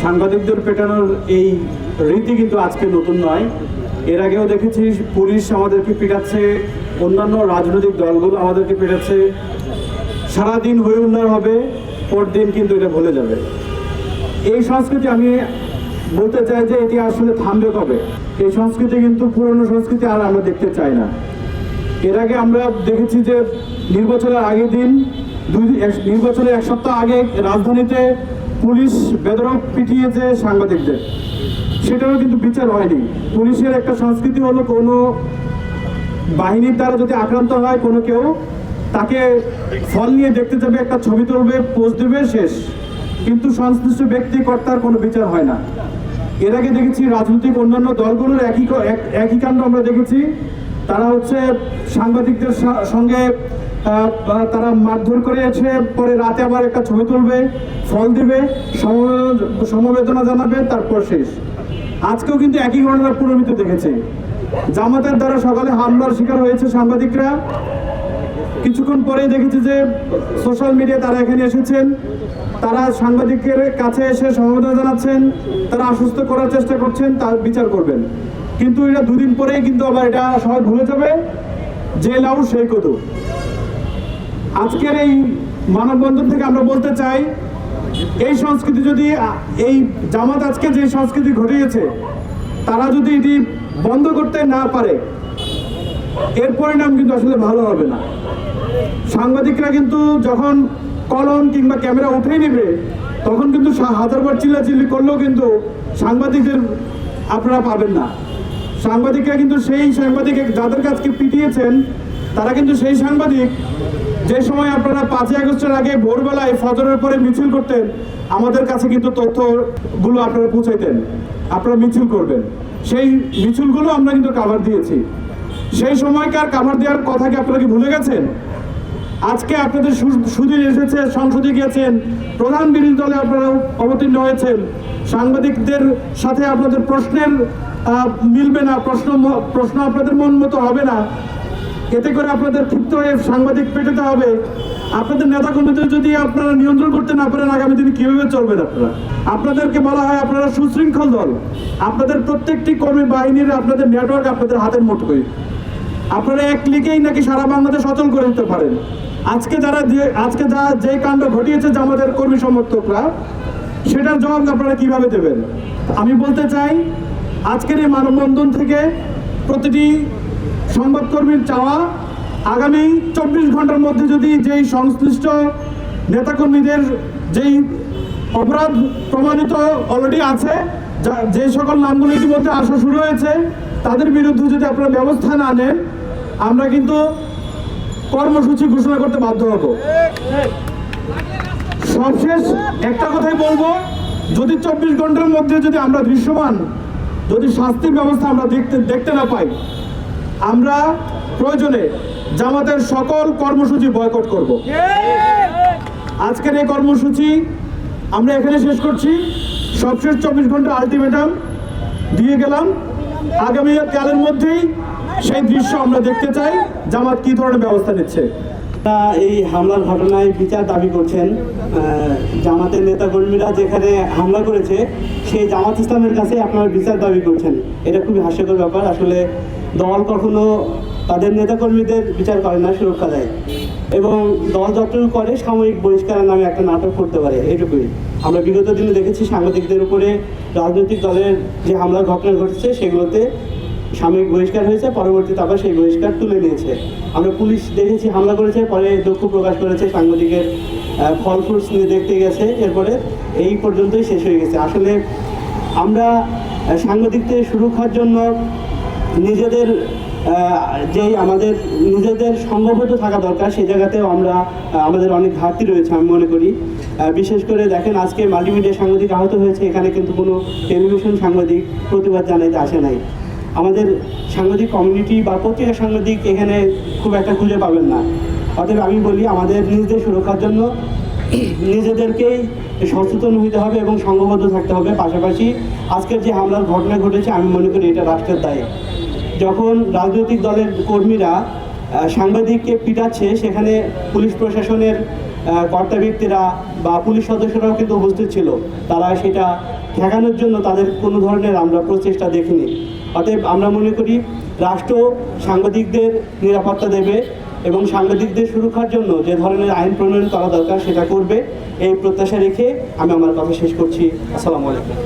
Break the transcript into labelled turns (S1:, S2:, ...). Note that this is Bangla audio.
S1: সাংবাদিকদের পেটানোর এই রীতি কিন্তু আজকে নতুন নয়। এর আগেও দেখেছি পুলিশ আমাদেরকে পিটাচ্ছে, অন্যান্য রাজনৈতিক দলগুলো আমাদেরকে পিটাচ্ছে। সারাদিন হয়ে উল্লার হবে, পরদিন কিন্তু এটা ভুলে যাবে। এই সংস্কৃতি আমি বলতে চাই যে এটি আসলে থামবে কবে? এই সংস্কৃতি কিন্তু পুরনো সংস্কৃতি আর আমরা দেখতে চাই না। এর আগে আমরা দেখেছি যে নির্বাচনের আগের দিন নির্বাচনের এক সপ্তাহ আগে রাজধানীতে পুলিশ বেধড়ক পিটিয়েছে সাংবাদিকদের, সেটারও কিন্তু বিচার হয়নি। পুলিশের একটা সংস্কৃতি হলো কোনো বাহিনীর দ্বারা যদি আক্রান্ত হয় কোনো কেউ, তাকে ফল নিয়ে দেখতে যাবে, একটা ছবি তুলবে, পোস্ট দেবে, শেষ। কিন্তু সংশ্লিষ্ট ব্যক্তি কর্তার কোনো বিচার হয় না। এর আগে দেখেছি রাজনৈতিক অন্যান্য দলগুলোর একই কাণ্ড আমরা দেখেছি। তারা হচ্ছে সাংবাদিকদের সঙ্গে তারা মারধর করে এসে পরে রাতে আবার একটা ছবি তুলবে, ফল দিবে, সমবেদনা জানাবে, তারপর শেষ। আজকেও কিন্তু একই ঘটনা পুনরাবৃত্তি দেখেছি। জামাতের দ্বারা সকালে হামলার শিকার হয়েছে সাংবাদিকরা। কিছুক্ষণ পরেই দেখেছি যে সোশ্যাল মিডিয়া তারা এখানে এসেছেন, তারা সাংবাদিকের কাছে এসে সমবেদনা জানাচ্ছেন, তারা আশ্বস্ত করার চেষ্টা করছেন, তার বিচার করবেন। কিন্তু এটা দুদিন পরেই কিন্তু আবার এটা সবাই ভুলে যাবে, যে লাউ সেই কত। আজকের এই মানববন্ধন থেকে আমরা বলতে চাই, এই সংস্কৃতি যদি এই জামাত আজকে যে সংস্কৃতি ঘটিয়েছে তারা যদি এটি বন্ধ করতে না পারে, এর পরিণাম কিন্তু আসলে ভালো হবে না। সাংবাদিকরা কিন্তু যখন কলম কিংবা ক্যামেরা উঠেই নেবে, তখন কিন্তু হাজারবার চিল্লাচিল্লি করলেও কিন্তু সাংবাদিকদের আপনারা পাবেন না। সাংবাদিকরা কিন্তু সেই সাংবাদিক যাদের কাছকে পিটিয়েছেন, তারা কিন্তু সেই সাংবাদিক যে সময় আপনারা 5ই আগস্টের আগে ভোরবেলায় ফজরের পরে মিছিল করতেন, আমাদের কাছে কিন্তু তথ্যগুলো আপনারা পৌঁছাইতেন, আপনারা মিছিল করবেন। সেই মিছিলগুলো আমরা কিন্তু কাভার দিয়েছি। সেই সময়কার কাভার দেওয়ার কথা কি আপনারা কি ভুলে গেছেন? আজকে আপনাদের সুদিন এসেছে, সংসদে গিয়েছেন, প্রধান বিরোধী দলে আপনারা অবতীর্ণ হয়েছেন, সাংবাদিকদের সাথে আপনাদের প্রশ্নের মিলবে না, প্রশ্ন আপনাদের মন মতো হবে না, এতে করে আপনাদের ক্ষিপ্ত হয়ে সাংবাদিক পেটাতে হবে। আপনাদের নেতাকর্মীদের যদি আপনারা নিয়ন্ত্রণ করতে না পারেন, আগামী দিনে কিভাবে চলবেন? আপনাদেরকে বলা হয় আপনারা সুশৃঙ্খল দল। আপনাদের প্রত্যেকটি কর্মী বাহিনীর আপনাদের নেটওয়ার্ক আপনাদের হাতের মুঠোয়। আপনারা এক ক্লিকেই নাকি সারা বাংলাদেশ অচল করে দিতে পারেন। আজকে যে কাণ্ড ঘটিয়েছে আমাদের কর্মী সমর্থকরা, সেটার জবাব আপনারা কিভাবে দেবেন? আমি বলতে চাই, আজকের এই মানববন্ধন থেকে প্রতিটি সংবাদকর্মীর চাওয়া, আগামী 24 ঘন্টার মধ্যে যদি যেই সংশ্লিষ্ট নেতাকর্মীদের যেই অপরাধ প্রমাণিত অলরেডি আছে, যে সকল নামগুলো ইতিমধ্যে আসা শুরু হয়েছে, তাদের বিরুদ্ধে যদি আপনারা ব্যবস্থা না নেন, আমরা কিন্তু কর্মসূচি ঘোষণা করতে বাধ্য হব। সবশেষ একটা কথাই বলবো, যদি 24 ঘন্টার মধ্যে যদি আমরা দৃশ্যমান যদি শাস্তির ব্যবস্থা আমরা দেখতে না পাই, আমরা প্রয়োজনে জামাতের সকল কর্মসূচি বয়কট করব। আজকের এই কর্মসূচি আমরা এখানে শেষ করছি। সবশেষ 24 ঘন্টা আলটিমেটাম দিয়ে গেলাম। আগামী কালের মধ্যেই সেই দৃশ্য আমরা দেখতে চাই, জামাত কি ধরনের ব্যবস্থা নিচ্ছে।
S2: এই হামলার ঘটনায় বিচার দাবি করছেন। জামাতের নেতাকর্মীরা যেখানে হামলা করেছে, সেই জামাত ইসলামের কাছে আপনারা বিচার দাবি করছেন। এটা খুবই হাস্যকর ব্যাপার। আসলে দল কখনো তাদের নেতাকর্মীদের বিচার করে না, সুরক্ষা দেয়, এবং দল যতটুকু করে সাময়িক বহিষ্কারের নামে একটা নাটক করতে পারে, এটুকুই। আমরা বিগত দিনে দেখেছি সাংবাদিকদের উপরে রাজনৈতিক দলের যে হামলার ঘটনা ঘটেছে, সেগুলোতে সাময়িক বহিষ্কার হয়েছে, পরবর্তীতে আবার সেই বহিষ্কার তুলে নিয়েছে। আমরা পুলিশ দেখেছি হামলা করেছে, পরে দুঃখ প্রকাশ করেছে, সাংবাদিকের ফল ফ্রুটস নিয়ে দেখতে গেছে, এরপরে এই পর্যন্তই শেষ হয়ে গেছে। আসলে আমরা সাংবাদিকদের সুরক্ষার জন্য নিজেদের নিজেদের সংঘবদ্ধ থাকা দরকার, সেই জায়গাতেও আমাদের অনেক ঘাটতি রয়েছে আমি মনে করি। বিশেষ করে দেখেন, আজকে মাল্টিমিডিয়া সাংবাদিক আহত হয়েছে, এখানে কিন্তু কোনো টেলিভিশন সাংবাদিক প্রতিবাদ জানাইতে আসে নাই। আমাদের সাংবাদিক কমিউনিটি বা পত্রিকা সাংবাদিক এখানে খুব একটা খুঁজে পাবেন না। অতএব আমি বলি, আমাদের নিজেদের সুরক্ষার জন্য নিজেদেরকেই সচেতন হতে হবে এবং সংঘবদ্ধ থাকতে হবে। পাশাপাশি আজকের যে হামলার ঘটনা ঘটেছে, আমি মনে করি এটা রাষ্ট্রের দায়। যখন রাজনৈতিক দলের কর্মীরা সাংবাদিককে পিটাচ্ছে, সেখানে পুলিশ প্রশাসনের কর্তা ব্যক্তিরা বা পুলিশ সদস্যরাও কিন্তু উপস্থিত ছিল, তারা সেটা ঠেকানোর জন্য তাদের কোনো ধরনের আমরা প্রচেষ্টা দেখিনি। অতএব আমরা মনে করি রাষ্ট্র সাংবাদিকদের নিরাপত্তা দেবে এবং সাংবাদিকদের সুরক্ষার জন্য যে ধরনের আইন প্রণয়ন করা দরকার সেটা করবে, এই প্রত্যাশা রেখে আমি আমার কথা শেষ করছি। আসসালামু আলাইকুম।